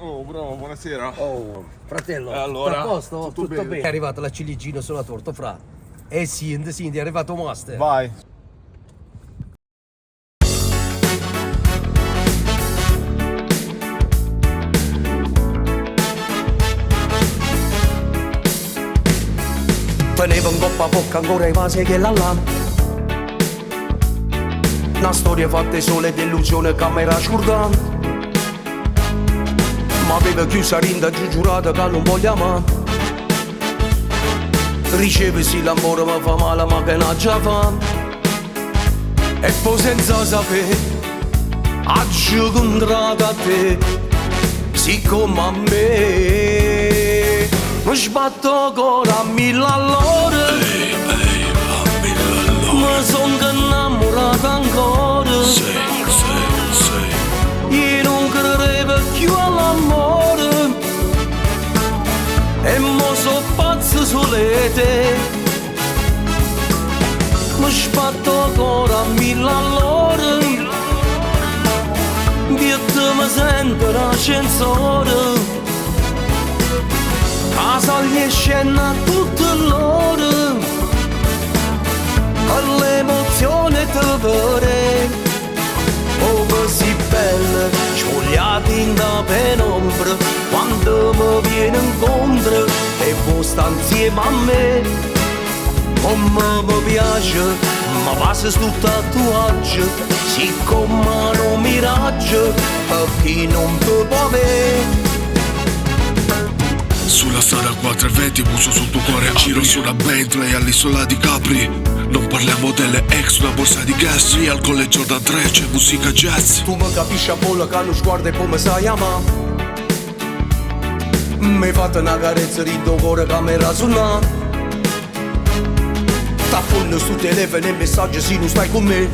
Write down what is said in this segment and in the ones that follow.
Oh, bravo, buonasera. Oh, fratello, allora, tutto a posto? tutto bene. È arrivata la ciliegina sulla torta, fra. Senti, è arrivato Master. Vai. Tenevo in coppa bocca ancora i vasi che là là. Una storia fatta di sole e delusione che mi era scordata. Ma aveva chiusa rinda giurata che non voglio amare. Riceve sì l'amore mi fa male ma che non già fa. E poi senza sapere ha incontrato a te. Siccome a me mi sbatto cuore a mille all'ora. Mi son innamorato ancora. Io non credevo più all'amore e mo so pazzo sulle te. Mi sbatto ancora a mille all'ora. Vietto mi sento l'ascensore. Casa gli scena tutte l'ora. All'emozione te vedere. Oh, così bella, spogliati in da penombra. Quando mi viene incontro e voi sta insieme a me. Come mi piace, ma passa sto tatuaggio. Siccome un miraggio, per chi non ti può avere. Sulla strada 420 busso sul tuo cuore. Giro su una Bentley all'isola di Capri. Non parliamo delle ex, una borsa di gas. Lì al Colle Jordan 3 c'è musica jazz. Tu mi capisci a bolla che non sguardo e come sai ama. Mi fate una carezza di tuo cuore che mi rasuona. T'affonno sul telefono e messaggi se non stai con me.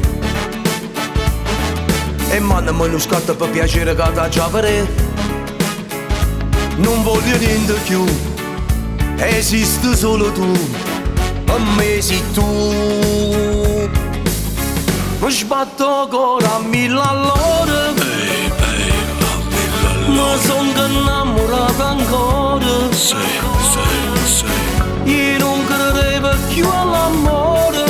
E mandami uno scatto per piacere che da già vedere. Non voglio niente più, esiste solo tu, per me sei tu. Mi sbatto ancora a mille all'ora. Mi sono innamorato ancora. Io non credevo più all'amore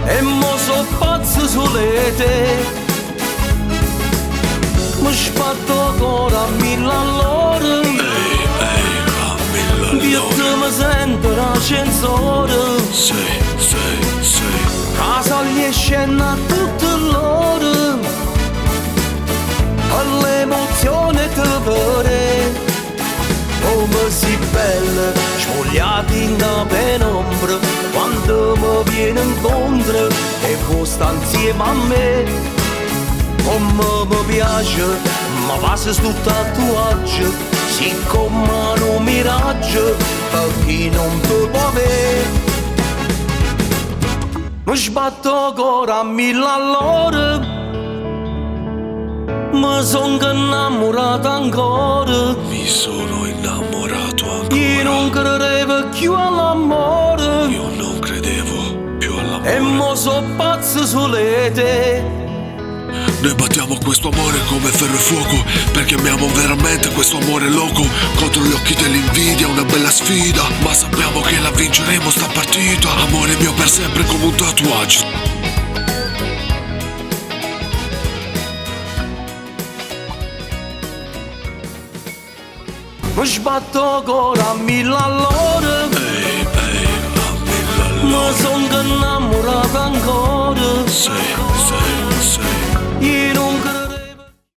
e mo so pazzo sulle te. Mi sbatto ancora a mille all'ora. Vietto mi sento l'ascensore. Casa gli scena tutte l'ora. All'emozione te vedere. Come si bella, spogliati in da penombra. Quando mi viene incontro e voi sta insieme a me. Come mi piace, ma passa sto tatuaggio. Siccome un miraggio, per chi non ti può avere. Mi sbatto ancora a mille all'ora. Mi sono innamorato ancora. Mi sono innamorato ancora. Io non credevo più all'amore. Io non credevo più all'amore. E mo so pazzo sulle te. Noi battiamo questo amore come ferro e fuoco, perché amiamo veramente questo amore loco. Contro gli occhi dell'invidia una bella sfida, ma sappiamo che la vinceremo sta partita. Amore mio per sempre come un tatuaggio. Mi sbatto ancora a mille all'ora. Mi sono innamorato ancora. Sì. Io